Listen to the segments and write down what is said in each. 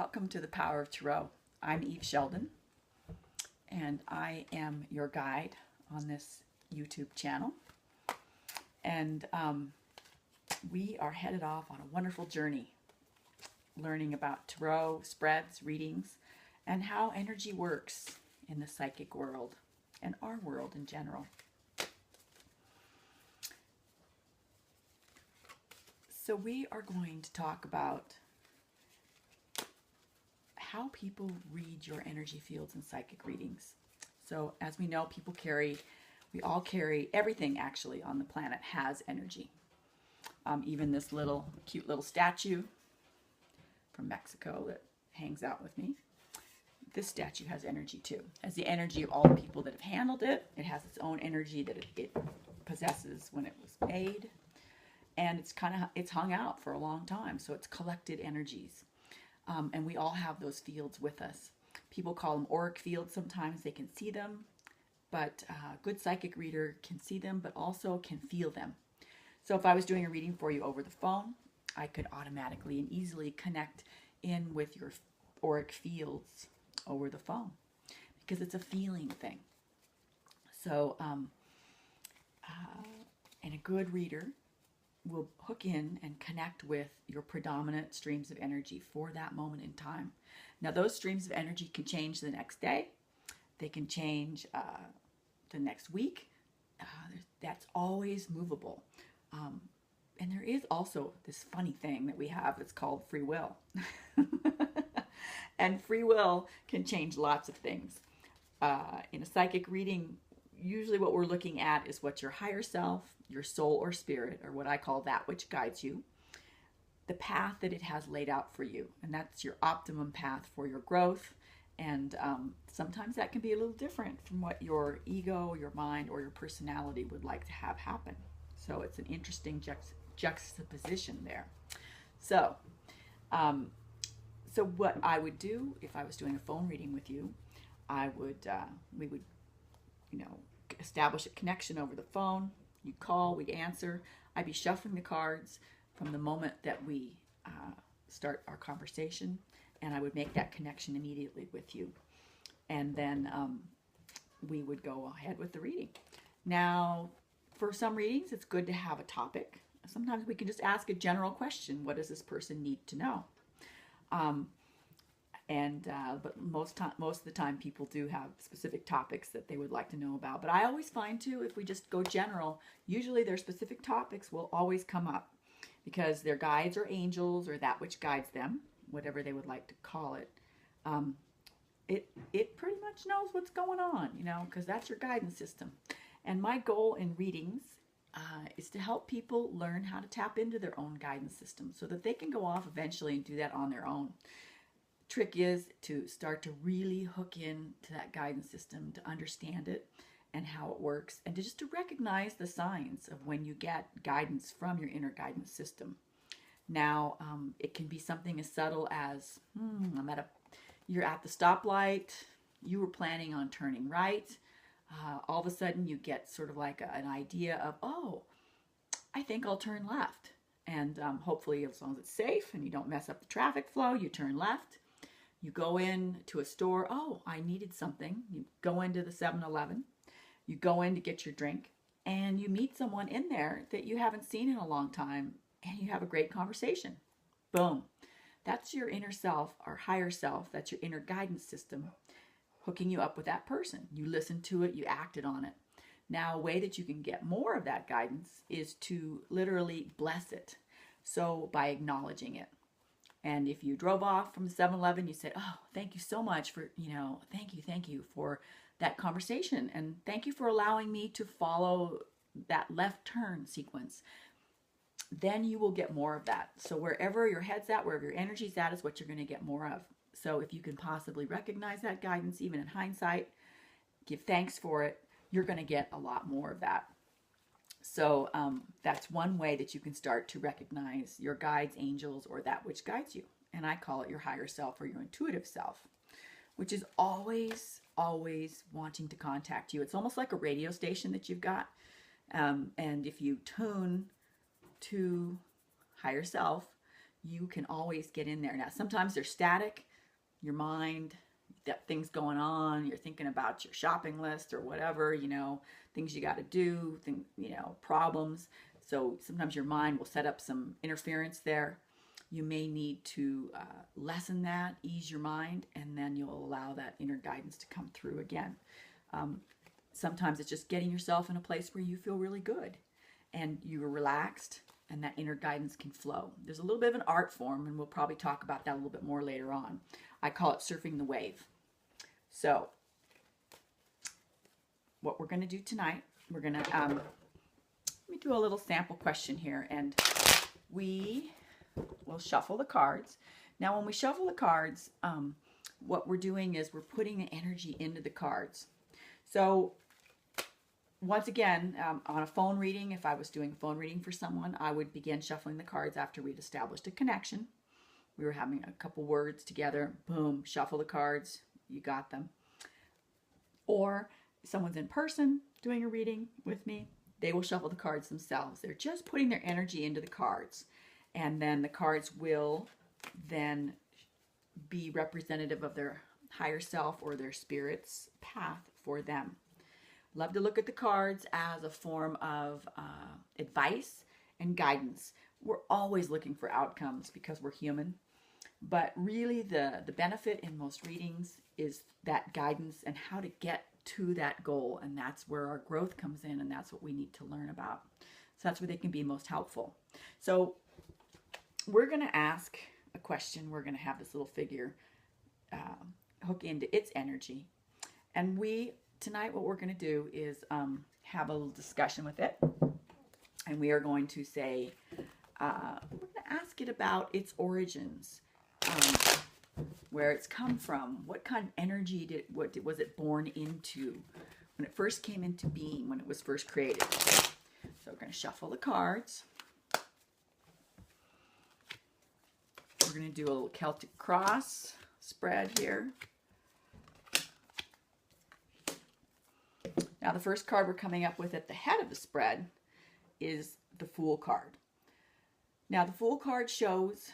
Welcome to the Power of Tarot. I'm Eve Sheldon, and I am your guide on this YouTube channel. And we are headed off on a wonderful journey, learning about tarot, spreads, readings, and how energy works in the psychic world and our world in general. So we are going to talk about how people read your energy fields in psychic readings. So as we know, we all carry, everything actually on the planet has energy. Even this cute little statue from Mexico that hangs out with me. This statue has energy too. It has the energy of all the people that have handled it. It has its own energy that it possesses when it was made. And it's hung out for a long time. So it's collected energies. And we all have those fields with us. People call them auric fields. Sometimes they can see them, but a good psychic reader can see them, but also can feel them. So if I was doing a reading for you over the phone, I could automatically and easily connect in with your auric fields over the phone because it's a feeling thing. So, and a good reader will hook in and connect with your predominant streams of energy for that moment in time. Now, those streams of energy can change the next day. They can change the next week. That's always movable. And there is also this funny thing that we have that's called free will. And free will can change lots of things. In a psychic reading, usually what we're looking at is what your higher self, your soul or spirit, or what I call that which guides you, the path that it has laid out for you. And that's your optimum path for your growth. And sometimes that can be a little different from what your ego, your mind, or your personality would like to have happen. So it's an interesting juxtaposition there. So, so what I would do if I was doing a phone reading with you, we would, establish a connection over the phone. You'd call, we'd answer. I'd be shuffling the cards from the moment that we start our conversation, and I would make that connection immediately with you. And then we would go ahead with the reading. Now, for some readings, it's good to have a topic. Sometimes we can just ask a general question. What does this person need to know? But most of the time people do have specific topics that they would like to know about. But I always find too, if we just go general, usually their specific topics will always come up because their guides or angels or that which guides them, whatever they would like to call it, it pretty much knows what's going on, because that's your guidance system. And my goal in readings is to help people learn how to tap into their own guidance system so that they can go off eventually and do that on their own. Trick is to start to really hook in to that guidance system, to understand it and how it works, and to recognize the signs of when you get guidance from your inner guidance system. Now, it can be something as subtle as, you're at the stoplight, you were planning on turning right, all of a sudden you get sort of like an idea of, oh, I think I'll turn left. And hopefully, as long as it's safe and you don't mess up the traffic flow, you turn left. You go in to a store. Oh, I needed something. You go into the 7-Eleven. You go in to get your drink. And you meet someone in there that you haven't seen in a long time. And you have a great conversation. Boom. That's your inner self, or higher self. That's your inner guidance system hooking you up with that person. You listened to it. You acted on it. Now, a way that you can get more of that guidance is to literally bless it. So by acknowledging it. And if you drove off from the 7-Eleven, you said, oh, thank you so much for, thank you for that conversation. And thank you for allowing me to follow that left turn sequence. Then you will get more of that. So wherever your head's at, wherever your energy's at, is what you're going to get more of. So if you can possibly recognize that guidance, even in hindsight, give thanks for it, you're going to get a lot more of that. So that's one way that you can start to recognize your guides, angels, or that which guides you. And I call it your higher self or your intuitive self, which is always, always wanting to contact you. It's almost like a radio station that you've got. And if you tune to higher self, you can always get in there. Now, sometimes they're static. your mind, that things going on, you're thinking about your shopping list or whatever, things you got to do, problems. So sometimes your mind will set up some interference there. You may need to lessen that, ease your mind, and then you'll allow that inner guidance to come through again. Sometimes it's just getting yourself in a place where you feel really good and you're relaxed, and that inner guidance can flow. There's a little bit of an art form, and we'll probably talk about that a little bit more later on. I call it surfing the wave. So what we're going to do tonight, we're going to let me do a little sample question here, and we will shuffle the cards. Now when we shuffle the cards, what we're doing is we're putting the energy into the cards. So once again, on a phone reading, if I was doing a phone reading for someone, I would begin shuffling the cards after we'd established a connection. We were having a couple words together, boom, shuffle the cards, you got them. Or someone's in person doing a reading with me, they will shuffle the cards themselves. They're just putting their energy into the cards. And then the cards will then be representative of their higher self or their spirit's path for them. Love to look at the cards as a form of advice and guidance. We're always looking for outcomes because we're human. But really the benefit in most readings is that guidance and how to get to that goal. And that's where our growth comes in, and that's what we need to learn about. So that's where they can be most helpful. So we're going to ask a question. We're going to have this little figure hook into its energy. And tonight what we're going to do is have a little discussion with it. And we are going to say, we're going to ask it about its origins, where it's come from, what kind of energy was it born into when it first came into being, when it was first created. So we're going to shuffle the cards. We're going to do a little Celtic cross spread here. Now the first card we're coming up with at the head of the spread is the Fool card. Now the Fool card shows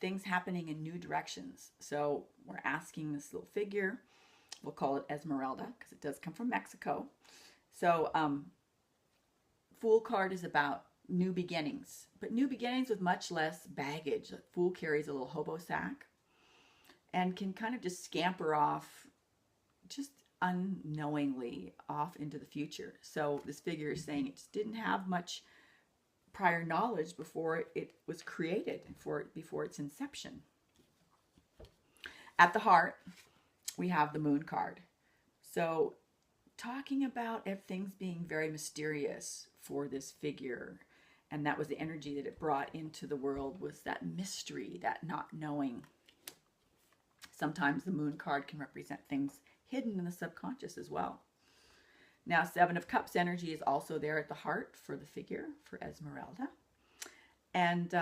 things happening in new directions. So we're asking this little figure, we'll call it Esmeralda because it does come from Mexico. So Fool card is about new beginnings, but new beginnings with much less baggage. The Fool carries a little hobo sack and can kind of just scamper off just unknowingly off into the future. So this figure is saying it just didn't have much prior knowledge before it was created, before its inception. At the heart, we have the Moon card. So talking about things being very mysterious for this figure, and that was the energy that it brought into the world, was that mystery, that not knowing. Sometimes the Moon card can represent things hidden in the subconscious as well. Now, Seven of Cups energy is also there at the heart for the figure, for Esmeralda. And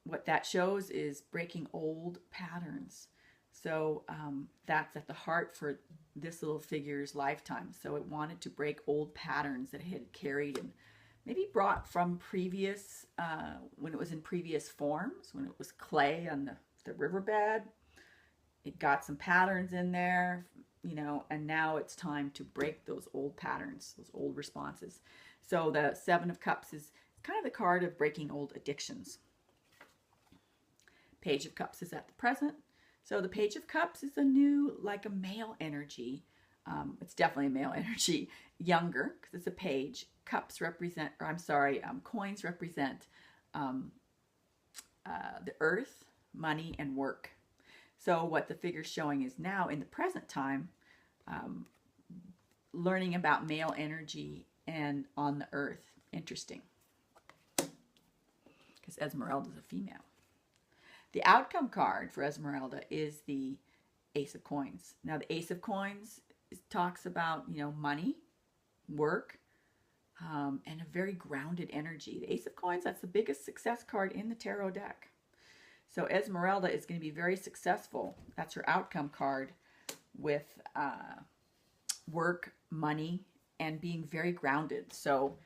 what that shows is breaking old patterns. So that's at the heart for this little figure's lifetime. So it wanted to break old patterns that it had carried and maybe brought from previous, when it was in previous forms, when it was clay on the riverbed. It got some patterns in there, and now it's time to break those old patterns, those old responses. So the Seven of Cups is kind of the card of breaking old addictions. Page of Cups is at the present. So the Page of Cups is a new, like a male energy. It's definitely a male energy, younger, because it's a page. Cups represent, coins represent the earth, money, and work. So what the figure's showing is now in the present time, learning about male energy and on the earth. Interesting. Because Esmeralda is a female. The outcome card for Esmeralda is the Ace of Coins. Now the Ace of Coins talks about, money, work, and a very grounded energy. The Ace of Coins, that's the biggest success card in the tarot deck. So Esmeralda is going to be very successful. That's her outcome card with work, money, and being very grounded. So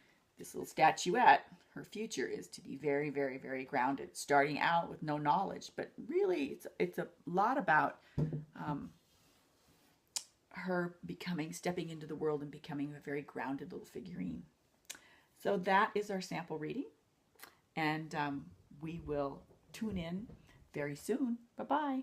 this little statuette, her future is to be very, very, very grounded, starting out with no knowledge. But really, it's a lot about her stepping into the world and becoming a very grounded little figurine. So that is our sample reading. And we will tune in very soon. Bye-bye.